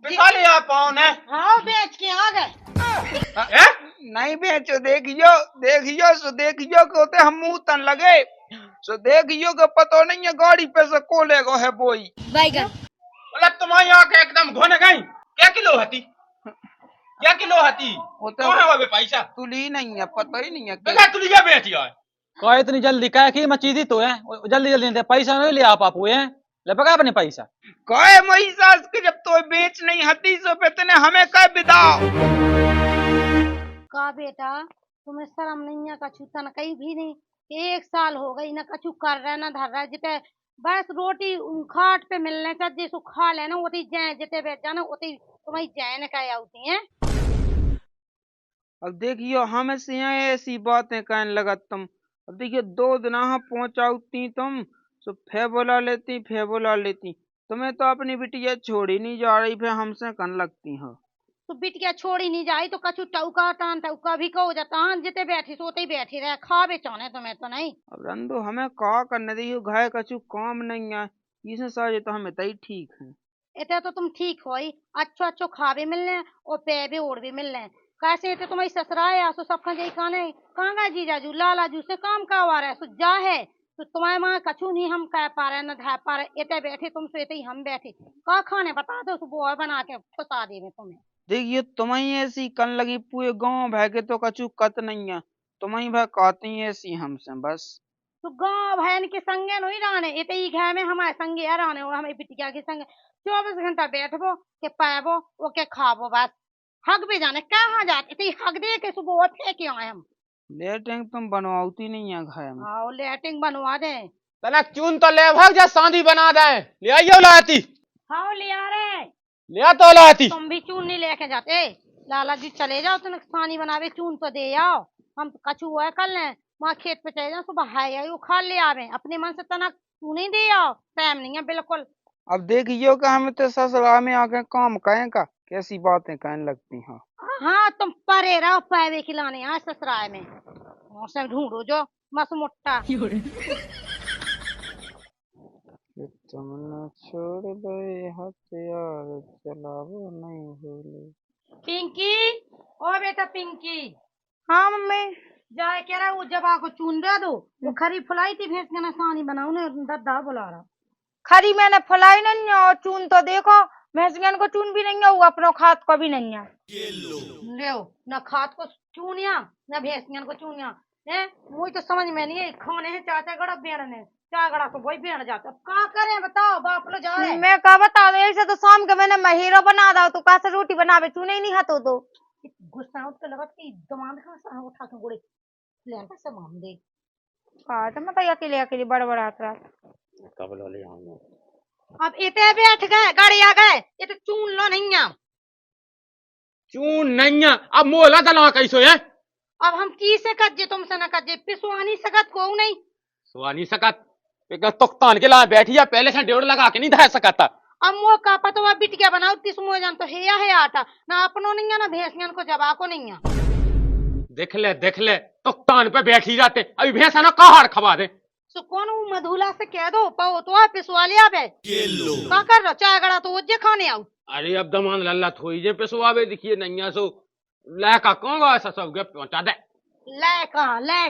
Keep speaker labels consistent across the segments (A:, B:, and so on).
A: पिसा लिया पाँव ने।
B: हाँ बेच के आ गए।
C: नहीं बेचो, देखियो सो देखियो के होते हम मुंह तन लगे सो देखियो के पतो नहीं है गाड़ी पे से कोलेगो है बोई
B: बैगन
A: मतलब तुम्हारी आंखें एकदम घुन गई। क्या किलो हती? क्या किलो हती?
C: वो तो
A: कहाँ है वो पैसा?
C: तुली नहीं है, पता ही नहीं है
A: बेटा तू लिया बेचिया है।
D: कहा इतनी जल्दी कह की मैं चीज ही तो है, जल्दी जल्दी नहीं दे, पैसा नहीं लिया आप है ले पका अपने पैसा।
C: कहे मई सास के जब तो बेच नहीं हती सो पे तने हमें कह बिदाओ।
B: का बेटा तुम्हें शर्म नहीं है? कछु तन कहीं भी नहीं। 1 साल हो गई ना कछु कर रहा है ना धर रहा है। जिते बस रोटी खाट पे मिलने चाहिए सो खा लेना उती जय जिते बैठ जाना उती तुम्हारी जैन का आती है।
C: अब देखियो हमें से यहाँ ऐसी बातें कहने लगा तुम। अब देखियो 2 दिन यहाँ पहुंचाती तुम सो फे बुला लेती तुम्हें तो अपनी बिटिया छोड़ी नहीं जा रही, फिर हमसे कन लगती हो।
B: तो बिटिया छोड़ी नहीं जाई तो कछु टौका टान टौका भी कहो जाता हाँ जिते बैठी सोते ही बैठी रहे खा बेचाने तुम्हें तो नहीं।
C: अब रंदो हमें का करने दियो, घाय कछु काम नहीं है इसे सारे तो हमें तई ठीक है।
B: इतना तो तुम ठीक हो ही अच्छो अच्छो खा भी मिलने और पे भी ओढ़ भी मिलने। कैसे इतने तुम्हारी ससुराल है सो सब खा खाने कहाँ गए जीजाजू लालाजू से काम का आ रहा है सो जा है तो तुम्हारे माँ कछु नहीं हम कह पा रहे न धा पा रहे। इतने बैठे तुम सो इतने हम बैठे का खाने बता दो सुबह बना के फंसा देवे तुम्हें।
C: देखिए तुम्हें ऐसी कन लगी पूरे गांव भय के तो कछु कत नहीं है, तुम्हें भय कहती ऐसी हमसे बस।
B: तो गाँव बहन के संगे नहीं रहने इतने ही घर में हमारे संगे है रहने और हमारी बिटिया के संगे 24 घंटा बैठबो के पाबो वो के खाबो बस। हक भी जाने कहाँ जाते इतनी हक दे के सुबह फेंके आए हम।
C: लेटिंग तुम बनवाती नहीं है घर में।
B: हाँ लेटिंग बनवा दे।
A: तना चून तो ले भाग जा शादी बना दे। ले आइयो लाती।
B: हाँ ले आ रहे
A: ले तो लाती।
B: तुम भी चून नहीं लेके जाते लाला जी चले जाओ तुम पानी बनावे चून तो दे आओ। हम कछु हुआ कल ले वहाँ खेत पे चले जाओ सुबह हाय खा ले आवे अपने मन से तना तू नहीं दे आओ टाइम नहीं है बिल्कुल।
C: अब देखियो कि हमें तो ससुराल में आके काम कहें का कैसी बातें कहने लगती हैं।
B: हाँ तुम परे रहो पैवे खिलाने यहाँ ससुराल में मौसम ढूंढो जो मस मुट्टा।
C: तुम न छोड़ गए हथियार चलावो नहीं भूले।
B: पिंकी ओ बेटा पिंकी।
E: हाँ मम्मी।
B: जाए कह रहा वो जब आपको चून दे दो वो खरी फुलाई थी भैंस का सानी बनाऊ ने दद्दा बुला रहा।
E: खरी मैंने फुलाई नहीं है और चून तो देखो भैंसियन को चून भी नहीं है वो अपनो खाद को भी नहीं है।
B: ले न खाद को चूनिया न भैंसियन को चूनिया है मुझे तो समझ में नहीं है खाने हैं चाचा गड़ा बेड़ने चार गड़ा तो वही बेड़ जाता क्या करें बताओ बाप लो जा रहे।
E: मैं क्या बता दो ऐसे तो शाम के मैंने महीरो बना दो तो कैसे रोटी बनावे चूने ही नहीं हाथों तो
B: गुस्सा उसको लगा कि दमाद खा उठा के गोड़े ले से माम दे
E: काट मत अकेले अकेले बड़बड़ात रहा।
A: कब लो ले आऊंगा।
B: अब इतने बैठ गए गाड़ी आ गए ये तो चून लो नहीं है।
A: चून नहीं है अब मोला दला कैसो है।
B: अब हम की से कज्जे तुमसे न कज्जे पिसवानी सकत को नहीं
A: सुहानी सकत तुक्तान के ला बैठी है पहले से डेढ़ लगा के नहीं धा सकता।
B: अब मुँह का पतो बिटिया बनाओ तिस मुँह जान तो है आटा ना अपनो नहीं है ना भैंसियन को जबा को नहीं है।
A: देख ले तुक्तान पे बैठी जाते अभी भैंसा ना कहाड़ खवा दे।
B: सो कौन मधुला से कह दो पाओ तो पिसवा लिया बे का कर रहा चाय गड़ा तो वो खाने आओ।
A: अरे अब दमान लल्ला थोड़ी जे पिसवावे दिखिए नहीं सो लहका कहूंगा ऐसा सब गप पहुंचा दे।
B: ले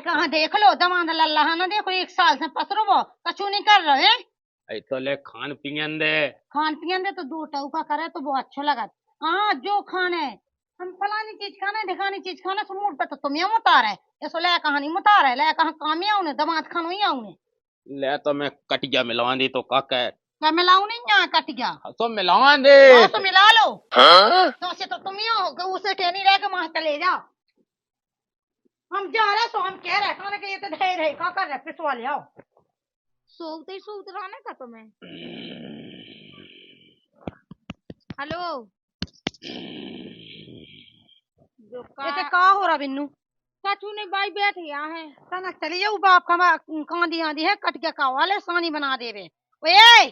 B: कहा देख लो दमान लल्ला ना देखो 1 साल से पसरो वो कछु नहीं कर रहे
A: ऐ तो ले खान पियन दे
B: तो 2 टौका करे तो बहुत अच्छा लगा। हाँ जो खाने हम फलानी चीज खाने ढिकानी चीज खाने सो मूड पे तो तुम ये मुता रहे ऐसो ले कहानी मुता रहे ले कहा काम ही आऊने दमाद खानो ही आऊने
A: ले तो मैं कटिया मिलवा दी तो का कह
B: क्या मिलाऊ नहीं यहाँ कट गया
A: तो मिलवा दे
B: तो मिला लो तो से तो तुम ही हो उसे टेनी रह के वहां चले जाओ। हम जा रहे सो हम कह रहे खाने के लिए तो ढेर है का कर रहे पिसवा ले आओ।
E: सोते रहने का तुम्हें। हेलो
B: ये का हो रहा बिन्नू
E: कछु नहीं भाई बैठ गया है
B: तना चली जाऊ बाप का कांदी आंदी है कट के का वाले सानी बना देवे। ओए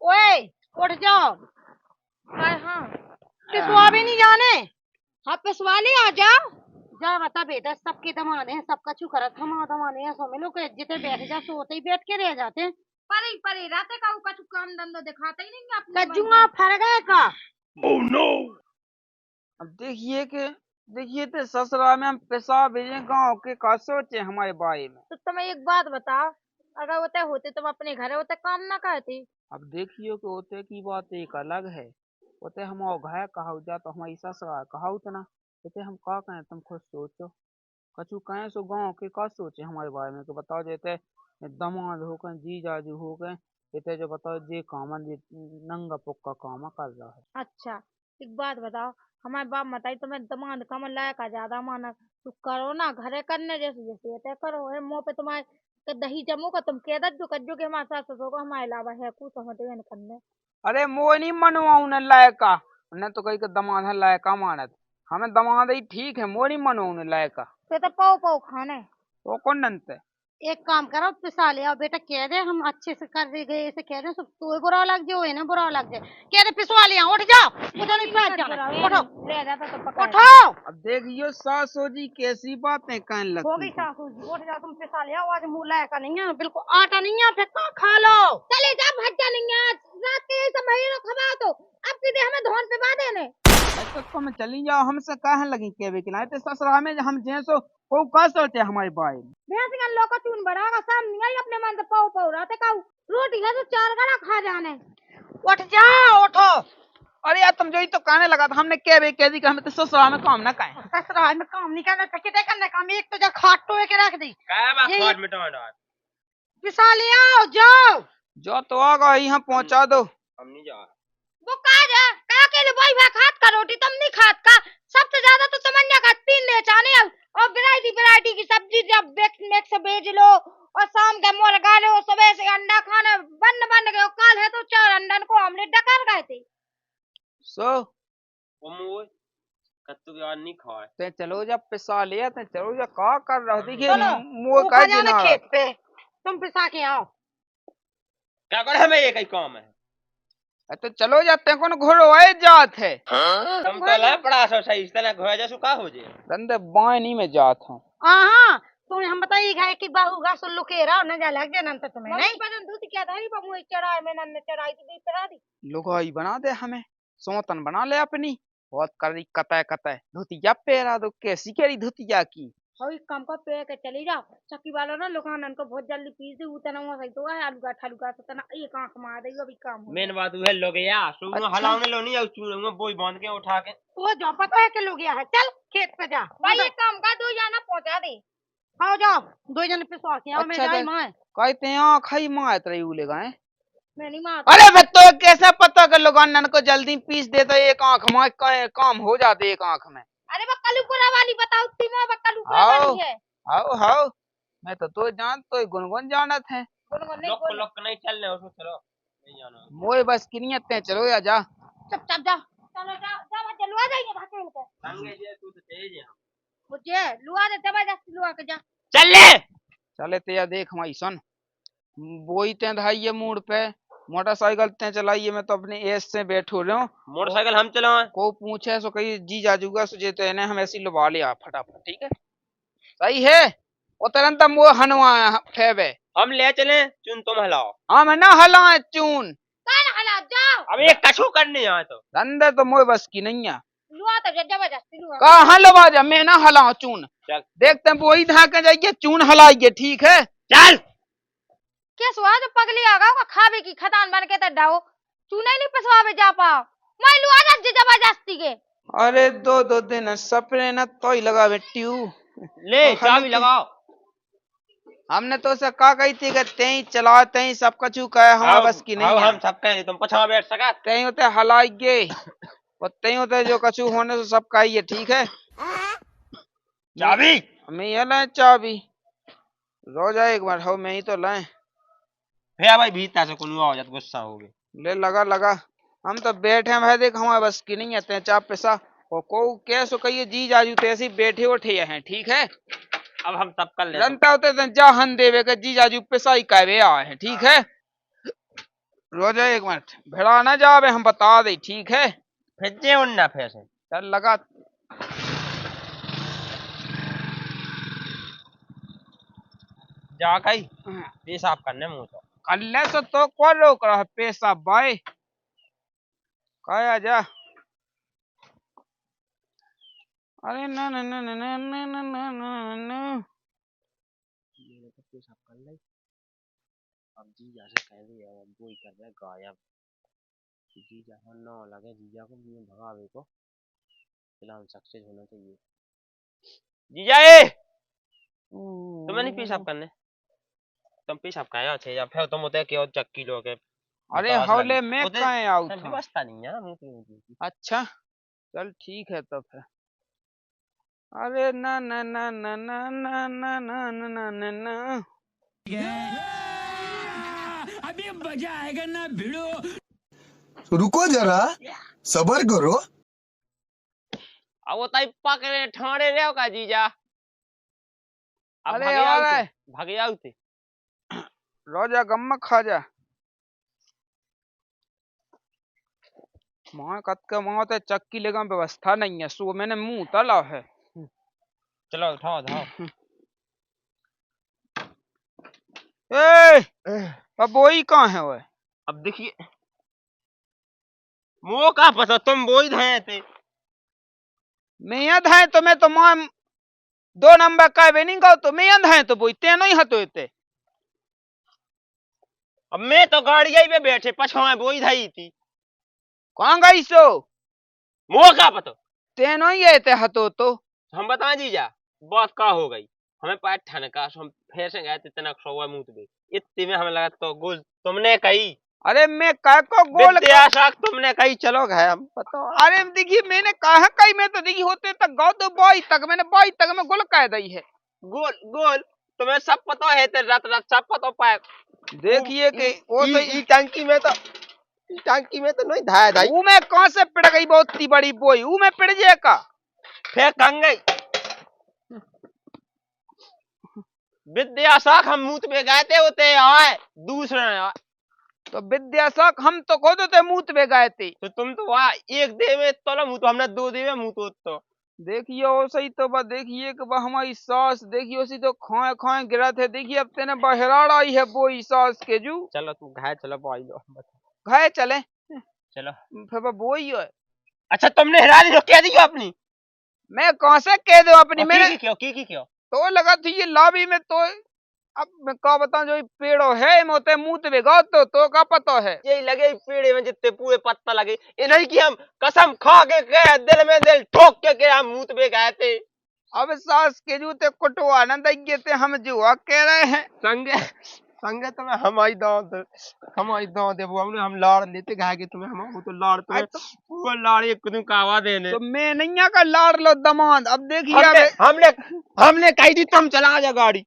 B: ओए उठ जाओ।
E: हाँ
B: पिसवा भी नहीं जाने हाँ पिसवा ले आ जाओ जा बता बेटा सबके दमाने हैं सबका छू करत हम दमाने हैं सो मिलो के जिते बैठ जा सोते ही बैठ के रह जाते हैं
E: परे परे राते का कछु काम धंधो दिखाता ही नहीं अपने
B: कज्जुआ फर गए का।
C: अब देखिए तो ससुरा में हम पैसा भेजे गाँव के का सोचे हमारे बारे में।
E: तो तुम्हें एक बात बताओ, अगर होते तुम अपने घर होते काम ना करती।
C: अब देखियो कि होते की बात एक अलग है। होते हम घाय कहा जा तो हमारी ससुरा कहा उतना होते हम का कहें, तुम खुद सोचो। कछु कहें सो गाँव के का सोचे हमारे बारे में, कि बताओ जैसे दमाद हो गए जी जाजू हो गए, इतने जो बताओ जे कामन जे नंगा पुक्का काम कर रहा है।
E: अच्छा एक बात बताओ, हमारे बाप बताई तुम्हें दमाद कम लायक ज्यादा माना, तू करो ना घरे करने जैसे जैसे ये करो है मुंह पे तुम्हारे के दही जमो का तुम कह दो कज्जो के हमारे सास ससुर को हमारे अलावा है कुछ समझते हैं करने।
C: अरे मोह नहीं मनवा उन्हें लायका, उन्हें तो कही के दमाद है लायका मानत, हमें दमाद ही ठीक है, मोह नहीं मनवा उन्हें लायका।
E: तो पाओ पाओ खाने
C: वो कौन नंते
B: एक काम करो पिसा ले आओ बेटा, कह दे हम अच्छे से कर दे गए ऐसे कह दे, सब तो बुरा लग जाए ना, बुरा लग जाए। कह दे पिसवा ले आओ, उठ जाओ, उधर नहीं बैठ जाना, उठो
E: ले जाता तो पका
B: उठो।
C: अब देखियो सासू जी कैसी बातें कहने
B: हो गई
C: लगती हैं।
B: सासू जी, उठ जाओ, तुम पिसा ले आओ, आज मुंह लायका नहीं है, बिल्कुल आटा नहीं है, फिर कहाँ खा लो।
E: चले जा भज्जा नहीं है रात के ऐसा महीनों खबा तो अब सीधे हमें धोन पे बांधे ने।
C: तो तुम चली जाओ, हमसे कहने लगी केवे के लाए तो ससुरा में हम जैसो को का सोचे हमारे बारे में।
E: भैंस का लोग चून बढ़ागा सब नहीं अपने मन से पाओ पाओ राते का रोटी है तो 4 गड़ा खा जाने।
B: उठ जाओ, उठो।
C: अरे यार तुम जो ही तो कहने लगा था, हमने केवे कह दी कि हमें तो ससुरा में काम ना कहें।
B: ससुराल में काम नहीं करना, कितने करने काम, एक तो जा खाट टोए के रख दी,
A: क्या बात
B: ये-
A: खाट मिटा डाल।
B: पिसा ले आओ, जाओ।
C: जो तो आगा यहाँ पहुँचा दो।
A: हम नहीं जा।
E: वो काज है का के लिए भाई भाई खात का रोटी तुम नहीं खात का, सबसे ज्यादा तो तमन्या का 3 ले जाने और वैरायटी की सब्जी जब मिक्स भेज लो और शाम के मुर्गा लो, सुबह से अंडा खाना बन गए, कल है तो 4 अंडन को ऑमलेट डकर गए थे।
C: सो
A: मोए कत्तू के आज नहीं खाए।
C: ते चलो जा पिसा लिया, ते चलो जा का कर रहा देखिए
B: चलो,
C: मुँह
B: ऊपर
C: का
B: जाना
C: जना।
B: खेत पे, तुम पिसा के आओ।
A: क्या करे हमें ये कई काम है।
C: तो चलो जाते कौन घोड़ो आए जात है।
A: तुम तो ला पड़ा सो सही इस तरह घोड़ा जैसो का हो जे।
C: रंदे बानी में जात हूँ।
B: हाँ तुम्हें हम बताइए घाय की बाहू घास लुके रहो न जा लग जाए तो तुम्हें नहीं
E: पसंद दूध क्या था ही बमुए चढ़ाए में नन्ने चढ़ाई थी चढ़ा दी।
C: लुगाई बना दे हमें, सोतन बना ले अपनी, बहुत करी कतय कतय धुतिया पेरा दो, कैसी केरी धुतिया की।
E: और एक काम कर पे के चली जाओ चक्की वाला ना लोकानन को बहुत जल्दी पीस दे उतना वो सही तो है आलू का ठलू का तना एक आंख मार दे अभी काम हो
A: मेन बात है लोग यार सो
C: अच्छा।
A: हलाने लो नहीं और चूड़ूंगा बोई बांध के उठा के।
B: तो जो पता है कि लोग गया है, चल खेत पे जा
E: भाई एक काम कर दो जाना पहुंचा दे।
B: आओ जाओ, 2 जने पिसवा के आओ, मैं
C: अच्छा
B: जाई
C: दे।
B: मां
C: कहते हैं खाई मार रही उले गाय।
E: मैं नहीं मार
C: अरे फिर तो कैसे पता कर लोगानन को जल्दी पीस दे तो एक आंख में काम हो जाते एक आंख में।
E: अरे बक्कलू कोरा वाली बताओ तीनों बक्कलू कोरा
C: आओ
E: वाली है।
C: आओ मैं तो जान तो गुनगुन जानत है।
A: लोक नहीं चलने उसको चलो नहीं जाना।
C: मोए बस की नियत है, चलो या जा।
E: चुपचाप जा चलो जा चलो आ जाइए धकेल के
A: संगे जे तू तो तेज है।
E: मुझे लुआ दे जबरदस्ती लुआ के जा।
A: चल ले
C: चले ते या देख हमारी सुन, बोई ते धाइये मूड पे मोटरसाइकिल ते चलाइए, मैं तो अपने एज से बैठो रहा हूँ।
A: मोटरसाइकिल हम चलाएं।
C: को पूछे सो कही जी जाजूगा सुझे तो इन्हें हम ऐसी लुभा लिया फटाफट, ठीक है सही है। वो तुरंत वो हनवा फेबे
A: हम ले चले चुन तुम हलाओ।
C: हम ना हला चून
E: कान हला जाओ
A: अब एक कछु करने आए तो
C: अंदर तो मोए बस की नहीं है।
E: लुआ तो जबरदस्ती लुआ
C: कहा हलवा जा, मैं ना हलाऊं चून।
A: चल
C: देखते हैं वही धाके जाइए चून हलाइए, ठीक है
A: चल।
E: क्या स्वाद पगली आगा का खावे की खदान बन के तो डाओ चूने नहीं पसवावे जा पाओ मैं लुआ जा जबरदस्ती के।
C: अरे 2 दिन सपने न तो ही लगा बेट्यू
A: ले चाबी लगाओ।
C: हमने तो उसे कहा कही थी कि तेई चला तेई सब कछु कहे हमारे बस की नहीं है।
A: हम सब कहें तुम पछा बैठ सका।
C: तेई होते हलाइए और तेई होते जो कछु होने से सब कहिए, ठीक है।
A: चाबी
C: हमें ये लाए चाबी, रो जाए एक बार हो मैं ही तो लाए।
A: भैया भाई भीतर से कुछ हो जाता गुस्सा हो गए।
C: ले लगा हम तो बैठे हैं भाई, देख हमारे बस की नहीं है, ते चाप पैसा और को कैसो कहिए जी जाजू तैसी बैठे उठे हैं, ठीक है।
A: अब हम सब कर ले
C: जनता होते तो जा हन देवे के जी जाजू पैसा ही कहवे आए हैं, ठीक है। रो जाए एक मिनट भेड़ा ना जावे हम बता दे, ठीक है।
A: भेजे उन्ना फैसे
C: चल लगा
A: जा कही पेशाब करने मुंह तो
C: कल्ले से तो कौन रोक रहा है पैसा भाई कहा जा। अरे ना ना ना ना ना ना ना ना ना ना।
A: मैंने तो पेशाब कर ली। अब जीजा से कह दिया अब वो ही कर रहा है गायब। जीजा को न लगे जीजा को भी भगावे को प्लान सक्सेस होना चाहिए। जीजा तुम्हें नहीं पेशाब करने तुम पेशाब खाया छे या फिर तुम होते के और चक्की लोगे
C: अरे हौले में कहाँ आउट था
A: व्यवस्था नहीं है ना।
C: अच्छा चल ठीक है तो फिर। अरे ना ना ना ना ना ना ना ना ना ना ना
F: अभी मजा आएगा ना भिड़ो।
G: रुको जरा सबर करो।
A: अब वो ताई पकड़े ठाणे रहो का जीजा। अब
C: अरे यार
A: भागे आउते
C: रोजा गम्मा खा जा माँ कत के माँ तो चक्की लेगा व्यवस्था नहीं है सो मैंने मुंह तला है।
A: चलो उठाओ उठाओ।
C: ए अब वही कहाँ है वह।
A: अब देखिए मुँह का पता तुम बोई धए थे
C: मैं यद है तो मैं तो माँ 2 नंबर का वे नहीं गाओ तो मैं यद है तो बोई ते नहीं हतो इते।
A: अब मैं तो गाड़ी पे बैठे पछुआ बोई धई थी
C: कहाँ गई सो
A: मुँह का पता
C: ते नहीं है ते हतो तो
A: हम बताएं जीजा बात का हो गई हमें पैर ठनका हम फिर से गए इतना सौवा मुंह पे इतने में हमें लगा तो गोल तुमने कही।
C: अरे मैं कह को गोल
A: तुमने कही चलो गए हम पता।
C: अरे देखिए मैंने कहा कही मैं तो देखी होते तक गाँव तो बॉय तक मैंने बॉय तक में गोल कह दी है
A: गोल गोल तुम्हें सब पता है ते रात रात सब पता पाए।
C: देखिए कि वो तो
A: ई टंकी में तो नहीं धाया धाई
C: वो में कहां से पिड़ गई बहुत ही बड़ी बोई वो में पिड़ जाए का
A: फिर कंग गई विद्याशाख हम मुंह में गए थे होते आए दूसरे आए
C: तो विद्याशाख हम तो खुद होते मुंह में गए थे
A: तो तुम तो वहाँ एक दे में तो मुंह तो हमने 2 दे में मुंह तो
C: देखिए वो सही तो बस देखिए कि हमारी सास देखिए उसी तो खोए खोए गिरा थे देखिए अब तेने बहराड़ आई है बोई सास के जू।
A: चलो तू घाय चलो भाई लो
C: घाय चले
A: चलो
C: फिर बोई है।
A: अच्छा तुमने हिरानी जो कह दी अपनी
C: मैं कहां से कह दो अपनी मैंने
A: क्यों
C: तो लगा थी ये लॉबी में तो अब मैं क्या बताऊं जो पेड़ो है मोते मुंह पे गो तो का पता है
A: यही लगे पेड़े में जितने पूरे पत्ता लगे ये नहीं कि हम कसम खा के गए दिल में दिल ठोक के हम मुंह पे गए थे।
C: अब सास के जूते कुटवा न दे थे हम जुआ कह रहे हैं
A: संगे तुम्हें हमारी दाव दे वो हम लाड़ लेते गए कि तुम्हें हम तो लाड़ तुम्हें वो लाड़ एक कुछ कावा देने
C: तो मैं नहीं का लाड़ लो दमाद। अब देखिए
A: हमने कही थी तुम चला जा गाड़ी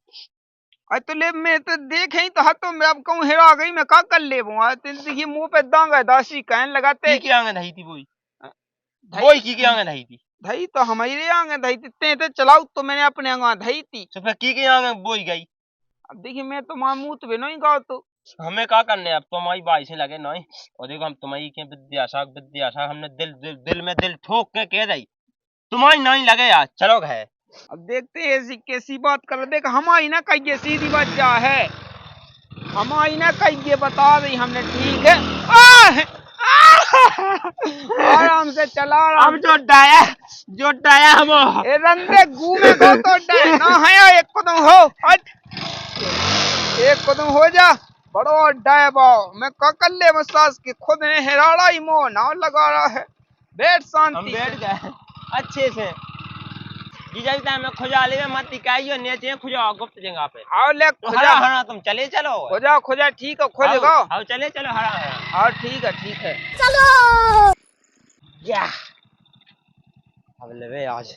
C: तो ले मैं तो देख ही तो हतो मैं अब कहूं हेरा गई मैं का कर ले देखिए मुंह पे दांगा दासी कहने लगाते
A: की आंगे धई थी बोई की आंगे धई थी
C: धई तो हमारे आंगे धई थी ते चलाऊ तो मैंने अपने आंगा धई थी
A: तो फिर की आंगे बोई गई।
C: अब देखिए मैं तो मां मुंह पे नहीं गाओ तो
A: हमें क्या करने अब तुम्हारी बाई से लगे नहीं और देखो हम तुम्हारी के विद्याशाख हमने दिल में दिल ठोक के कह रही तुम्हारी नहीं लगे यार चलो गए।
C: अब देखते हैं ऐसी कैसी बात कर देख हमारी ना कहिए सीधी बात क्या है हमारी ना कहिए बता दी हमने ठीक है आराम से चला
A: हम जो डाया हम
C: ए रंदे घूमे गो तो डाय ना है एक कदम हो एक कदम हो जा बड़ो डाय बाओ मैं कर ले मसाज के खुद ने हेराड़ा ही मोह ना लगा रहा है बैठ शांति
A: बैठ गए अच्छे से जीजा जी में खुजाली में मत दिखाइयो नीचे खुजाओ गुप्त जगह पे
C: आओ ले
A: तो हरा हरा तुम चले चलो
C: खुजा ठीक है खोज गाओ
A: आओ चले चलो हरा हरा
C: और ठीक है
E: चलो
A: या अब ले आज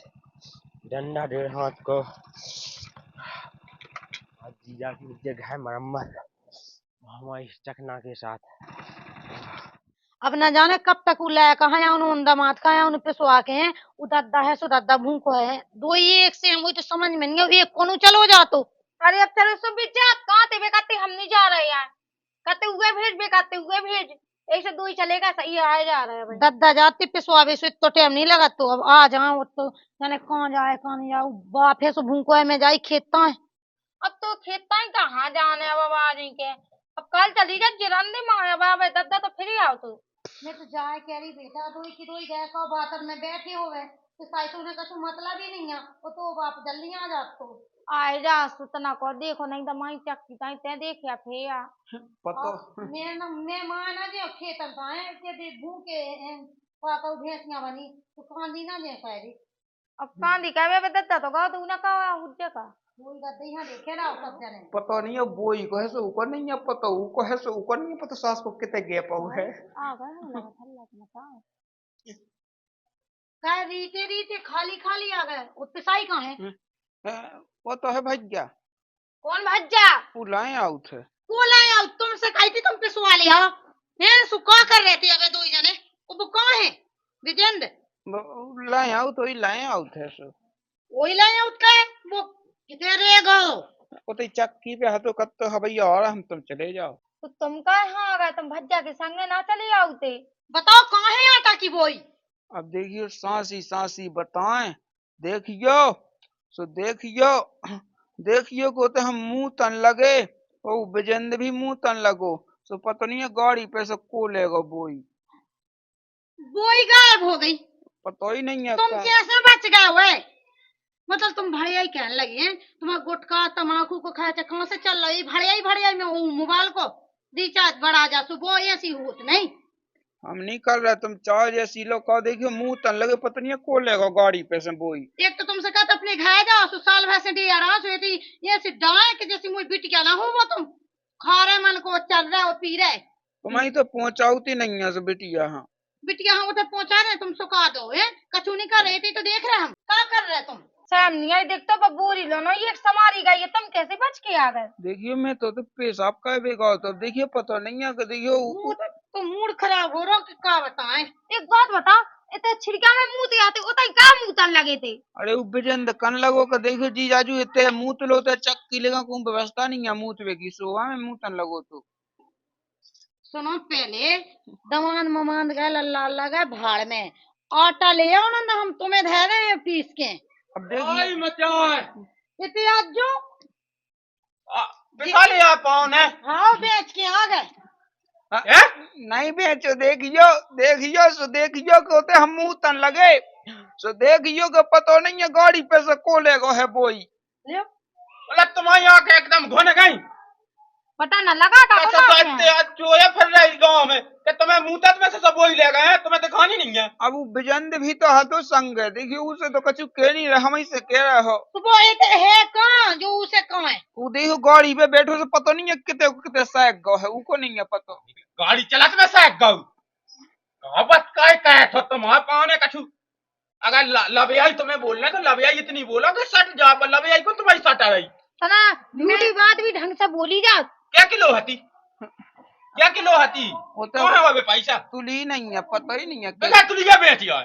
A: डंडा 1.5 हाथ को आज जीजा की जगह है मरम्मत हमारी चकना के साथ।
B: अब न जाने कब तक उलाया कहाँ या उन दामाद का या उन पिसवा के हैं उदादा है सो दादा भूखो है दो ही एक से वही तो समझ में नहीं है एक कोनो चलो जा तो
E: अरे अब चलो सब बेचा कहाँ थे बेकाते हम नहीं जा रहे यार कहते हुए भेज बेकाते हुए भेज ऐसे 2 ही चलेगा सही आए जा रहा है भाई
B: दादा जाते पिसवावे सो तो टाइम नहीं लगा तो अब आ जाओ तो जाने कहाँ जाए कहाँ नहीं जाओ बाप है सो भूखो है मैं जाई खेता है
E: अब तो खेता ही कहाँ जाने अब आ जाए के अब कल चली जा जिरंदी माया बाबा दद्दा तो फिर ही आओ तू।
B: मैं तो जाए कह रही बेटा दोई की दोई गए का बात में बैठे होवे तो साइतो ने कछु मतलब ही नहीं है वो तो बाप जल्दी आ जात तो
E: आए जा सुतना को देखो नहीं तो माई चक्की ताई ते देखिया फेया।
C: पतो
B: मैं माना जे खेतन पाए के दे भूखे पाका भैंसियां बनी तो कांदी ना जे कह रही
E: अब कांदी कहवे बे दद्दा तो गाओ तू ना कहा हुज्जे का।
B: वही गद्दे यहाँ देखे ना सब जने
C: पता नहीं है बोई को है सो ऊपर नहीं है पता को है सो ऊपर नहीं है पता सास को कितने गैप है।
E: आ गए हम लोग थल्ला के मता।
B: कह रीते रीते खाली खाली आ गए वो पिसाई कहाँ है
C: वो तो है भैया
B: कौन भज्जा
C: वो लाए आउट है
B: को लाया तुमसे कही थी तुम पिसवा लिया हैं सुखा कर रहे थे अबे दो जने वो कहाँ है विजेंद्र
C: लाए आउट वही लाए आउट है सो
B: वही लाया उसका है वो कितने रहेगा
C: वो तो चक्की पे हाथों कत तो भैया और हम तुम चले जाओ।
E: तो तुम कहाँ आ गए तुम भज्जा के संगे ना चली आउते।
B: बताओ कहाँ है आटा की बोई
C: अब देखियो सांसी बताएं देखियो सो देखियो को तो हम मुंह तन लगे और विजेंद्र भी मुंह तन लगो सो पता नहीं है गाड़ी पे से को लेगा बोई
B: बोई गायब हो गई
C: पता ही नहीं है
B: तुम कैसे बच गए हुए मतलब तुम भड़िया ही कहने लगी हैं तुम्हारा गुटखा तम्बाकू को खाया कहाँ से चल रही भड़िया में मोबाइल को रिचार्ज बढ़ा जा सुबह ऐसी होत नहीं
C: हम नहीं कर रहे तुम चार जैसी लोग कहो देखियो मुंह तन लगे पता नहीं है को लेगा गाड़ी पे से बोई
B: एक तो तुमसे कहते अपने घर जाओ सो साल भर से डी आराम से ये से डाय के जैसी मुझे बिटिया ना हो वो तुम खा रहे मन को चल रहे हो पी रहे
C: तुम्हारी तो पहुंचाऊती नहीं है बिटिया हाँ
B: बिटिया हम उधर पहुंचा रहे तुम सुखा दो है कछु नहीं कर रहे थे तो देख रहे हम क्या कर रहे तुम
E: शर्म नहीं आई देखते बबूरी लो ना ये समारी गई है तुम कैसे बच के आ गए।
C: देखियो मैं तो पेशाब का बेगा तो देखियो पता नहीं है कि देखियो
B: तो मूड खराब हो रहा क्या बताएं
E: एक बात बता इतने छिड़का में मुंह ते आते उतना क्या मुंह तन लगे थे।
C: अरे विजेंद्र कन लगो का देखियो जी जाजू इतने मुंह तो लो तो चक्की लेगा कोई व्यवस्था नहीं है मुंह तो की सोवा में मुंह तन लगो तो
B: सुनो पहले दमान ममान गए लल्ला लगा भाड़ में आटा ले आओ ना हम तुम्हें धे रहे हैं पीस के
C: अब देखिए
B: इतने आज जो
C: पिसा लिया पाओ ने
B: हाँ बेच के आ गए
C: नहीं बेचो देखियो सो देखियो को ते हम मुंह तन लगे सो देखियो को पता नहीं है गाड़ी पे से को लेगो है बोई
A: मतलब तुम्हारी आंखें एकदम घुन गई
E: पता न लगा
A: ऐसा तो इतने आज चोया फिर रही गाँव में कि तुम्हें मुंह तक में से सब वही ले गए हैं तुम्हें दिखानी नहीं है।
C: अब विजेंद्र भी तो हाथों संग है देखियो उसे तो कछु कह नहीं रहे हम ही से कह रहे हो
B: तो वो एक है कहाँ जो उसे कहाँ है
C: वो देखो गाड़ी पे बैठो से पता नहीं है कितने कितने सैक गो है उनको नहीं है पता
A: गाड़ी चलाते में सैक गऊ कहावत काय कहे तो तुम्हारे पाने कछु अगर लबियाई तुम्हें बोलना तो लबियाई इतनी बोला कि सट जा पर लबियाई को तुम्हारी सट आ रही
E: सना झूठी बात भी ढंग से बोली जा।
A: क्या किलो हती
C: वो
A: कहाँ है वो पैसा
C: तुली नहीं है पता ही नहीं है
A: बेटा तुली क्या बेची है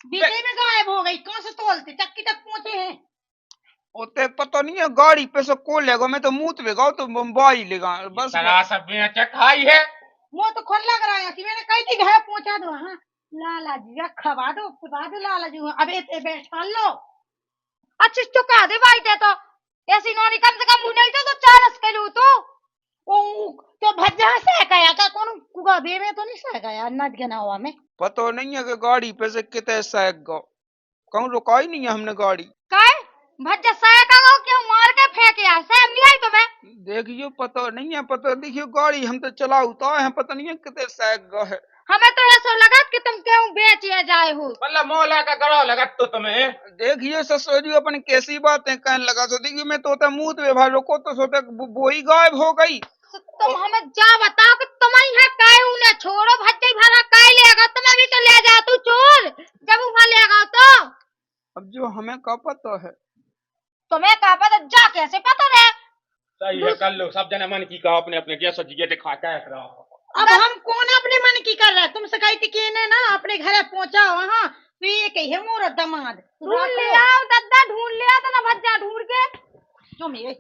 B: बीते में गायब हो गई कौन से तोलते चक्की तक पहुंचे हैं
C: ओते पता नहीं है गाड़ी पे से को लेगा मैं तो मुंह पे गाओ तो मुंबई लेगा बस
A: सारा सब बेच खाई है
B: वो तो खुला कराया थी मैंने कही थी घर पहुंचा दो हाँ लाला जी खवा दो लाला जी अब बैठा लो
E: अच्छी चुका दे भाई ते तो ऐसी नौनी कम से कम नहीं तो 40 किलो
B: तो भज्जा से गया का कौन कुगाबे में तो नहीं से गया नद गना हुआ में
C: पता नहीं है कि गाड़ी पे से कितने सैक गो कहूँ रुका ही नहीं है हमने गाड़ी
E: काय भज्जा साया का क्यों मार के फेंके आ सेम नहीं आई तुम्हें
C: देखियो पता नहीं है पता देखियो गाड़ी हम तो चला उतार है पता नहीं है कितने सैक गो है
E: हमें तो ऐसा लगा कि तुम क्यों बेचिए जाए हो
A: मतलब मौला का गड़ा लगा तो तुम्हें
C: देखिए ससुरी अपन कैसी बातें कहने लगा तो देखिए मैं तो मुंह तो भाई रोको तो सोते बोई गायब हो गई
E: तुम हमें जा बताओ कि तुम्हारी है काय उन्हें छोड़ो भज्जे भरा काय लेगा तुम्हें भी तो ले जा तू चोर जब वहां लेगा तो
C: अब जो हमें का पता है
E: तुम्हें का पता जा कैसे पता रहे
A: सही है कर लो सब जने मन की कहा अपने अपने जैसा जिगे दिखा क्या रहा
B: अब हम कौन अपने मन की कर रहे हैं तुमसे कही थी कि ना अपने घर पहुंचा वहाँ तो ये कही है मोर दमाद
E: ढूंढ लिया दद्दा ढूंढ लिया तो ना भज्जा ढूंढ के
B: तुम ये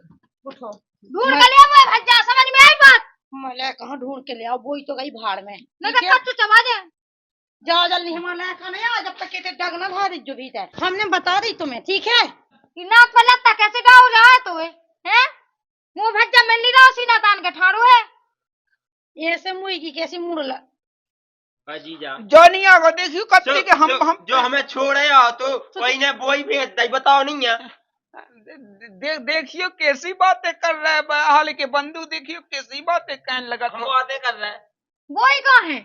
B: उठो
E: ढूंढ के लिया वो भज्जा समझ में आई बात
B: मैं कहाँ ढूंढ के ले आओ बोई तो गई भाड़ में
E: न तो कच्चू चबा दे
B: जाओ जल्दी हिमालय का नहीं आ जब तक के डगना था जो भीतर हमने बता दी तुम्हें ठीक है
E: कि नाक पर लत्ता कैसे डाल रहा है तो हैं मुंह भज्जा मिल नहीं रहा सीना तान के ठाड़ो है।
B: ऐसे मुई की कैसी मुड़ला
A: जीजा
C: जोनिया को देखियो कत्ती के हम
A: जो हमें छोड़े आ तो कोई ने बोई भेज दई, बताओ नहीं है।
C: देखियो कैसी बातें कर रहा है हाल के बंधु, देखियो कैसी बातें कहने लगा।
A: हम बातें कर रहे हैं,
E: बोई कहाँ है?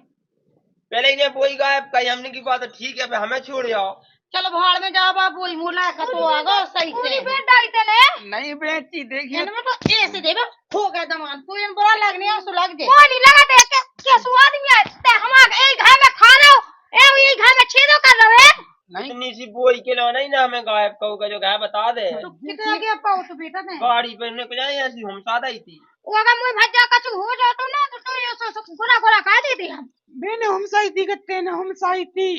A: पहले इन्हें बोई गायब कही हमने की बात ठीक है, फिर हमें छोड़ जाओ।
B: चलो भाड़ में जाओ बाप, वही मुला का तो आगो सही से
E: पूरी बेट डाली तेने।
C: नहीं बेची, देखियो
B: इनमें तो ऐसे दे बा हो गया दमान, कोई इन बुरा लगने आंसू लग जाए।
E: वो नहीं लगा दे के स्वाद में ते हम एक घर में खा रहे हो, एक घर में छेदो कर रहे हैं।
A: इतनी सी बोई के लो नहीं ना हमें गायब कहूँगा, जो गायब बता दे।
B: तो कितना के पाओ तो बेटा ने
A: गाड़ी पे निकल जाए ऐसी हम सादा ही थी।
E: वो अगर मुंह भज्जा कछु हो जातो ना तो ये सो गुरा गुरा खा देते हम।
C: मैंने हम सही थी कहते ना, हम सही थी।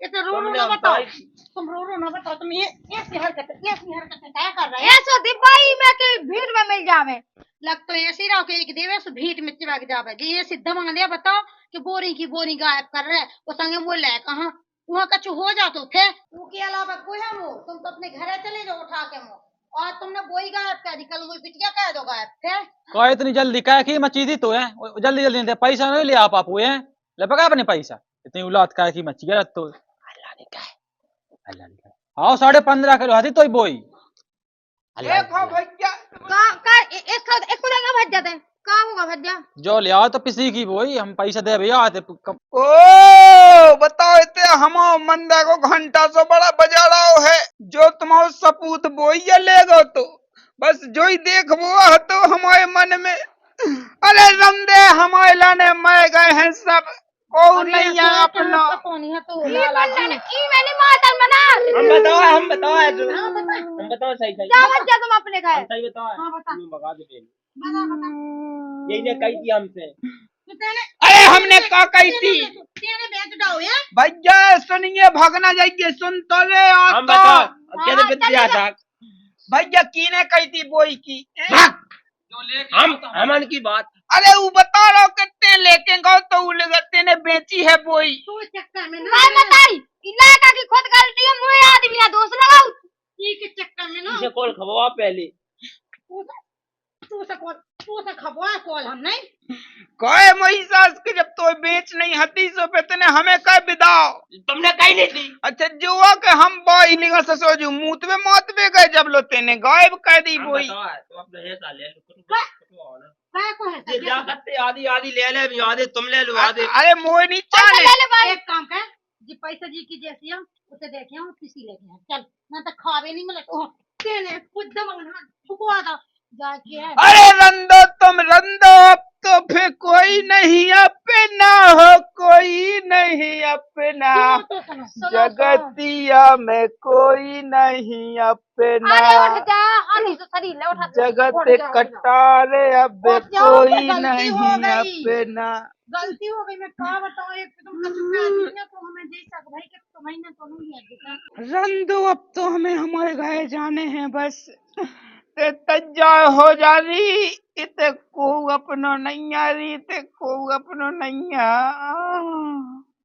B: ये तो रो रो
A: तुमने
B: ना
A: हम
B: बताओ,
A: सारी-
B: तुम रो रो ना बताओ, तुम ये ऐसी हरकतें क्या कर रहे हैं?
E: ऐसो दिवाई में के भीड़ में मिल जावे।
B: लग तो ऐसे रहो कि एक देवे सो भीट में चिपक जावे जी। ये सीधा मांगे बताओ कि बोरी की बोरी गायब कर रहे वो संगे बोल है कहाँ वहाँ कछु हो जा तो फिर उसके अलावा कोई है वो, तुम तो अपने घर चले जाओ उठा के वो, और तुमने बोई गायब कर दी, कल वो पिटिया कह दो गायब फिर।
D: कहो इतनी जल्दी क्या की मची दी तो है, जल्दी जल्दी दे पैसा नहीं लिया पापू है, ले पका अपने पैसा, इतनी औलाद का की मची गया तो अल्लाह ने कहा आओ 15.5 किलो हाथी तो बोई
C: देखो भैया
E: का इसको देगा भज्जा दे का होगा भज्जा।
D: जो ले आओ तो पिसी की बोई, हम पैसा दे भैया आते
C: ओ बताओ इतने हम मंदा को घंटा से बड़ा बजा रहा है, जो तुम्हारा सपूत बोइया ले गो तो बस जो ही देख वो तो हमारे मन में अरे रंदे हमारे लाने मैं गए हैं सब को नहीं है अपना।
B: पानी है तो
E: ये बल्ला ने ई मैंने मातन बना।
A: हम बताओ हम बताओ सही सही
E: जा भज्जा तुम अपने घर।
A: सही बताओ।
B: हाँ, बता।
A: तुम भगा दे पहले।
B: बता
A: यही ने कही थी हमसे।
C: अरे हमने क्या कही थी
B: तेरे बेच डाओ यार।
C: भैया सुनिए भगना जाइए सुन तो ले
A: हम
C: आता
A: बताओ कैसे बिटिया था।
C: भैया की ने कही थी बोई की
A: हम हमन की बात
C: अरे वो बता रहा कितने लेके गो तो वो लगते ने बेची है बोई।
B: तू चक्कर में
E: काय बताई इलाका की खुद गलती है मुझे आदमी ना दोस्त लगाओ।
B: ई के चक्कर में ना
A: इसे कॉल खबवा पहले।
B: तू से खबवा कॉल हम नहीं
C: कहे महिषास के जब तो बेच नहीं हती सो पे तने हमें कह बिदाओ
A: तुमने कही नहीं थी।
C: अच्छा जुआ के हम बोई लिगा से सोजू मूत में मौत में गए जब लो तेने गायब कर दी
A: हम
C: बोई।
A: बताओ तो अपने हिस्सा ले लो।
B: काय को है
A: ये जा करते आधी आधी ले ले भी आधे तुम ले लो आधे।
C: अरे मोह नहीं
E: पैसा
C: चाले
E: ले ले भाई।
B: एक काम कर जी पैसा जी की जैसी हम उसे देखे हम किसी लेके हैं चल ना तो खावे नहीं मिले तो तेने खुद दमना ठुकवा दो जाके है।
C: अरे रंदो तुम रंदो अब तो फिर कोई नहीं अपना हो कोई नहीं अपना
B: तो सुनो
C: जगतिया में कोई नहीं अपना
E: अरे उठ जा आधी तो शरीर ले उठा
C: जगत कटारे अब
B: उठ जाओ,
C: कोई
B: गलती
C: नहीं
B: हो गई।
C: अपना।
B: गलती हो गई मैं क्या बताऊं एक तुम कछु कह दी ना तो हमें दे सक भाई कि तुम्हें ना तो नहीं है बेटा।
C: रंदो अब तो हमें हमारे घर जाने हैं बस ते तज्जा हो जा रही इते को अपनो नहीं आ रही ते को अपनो नहीं आ।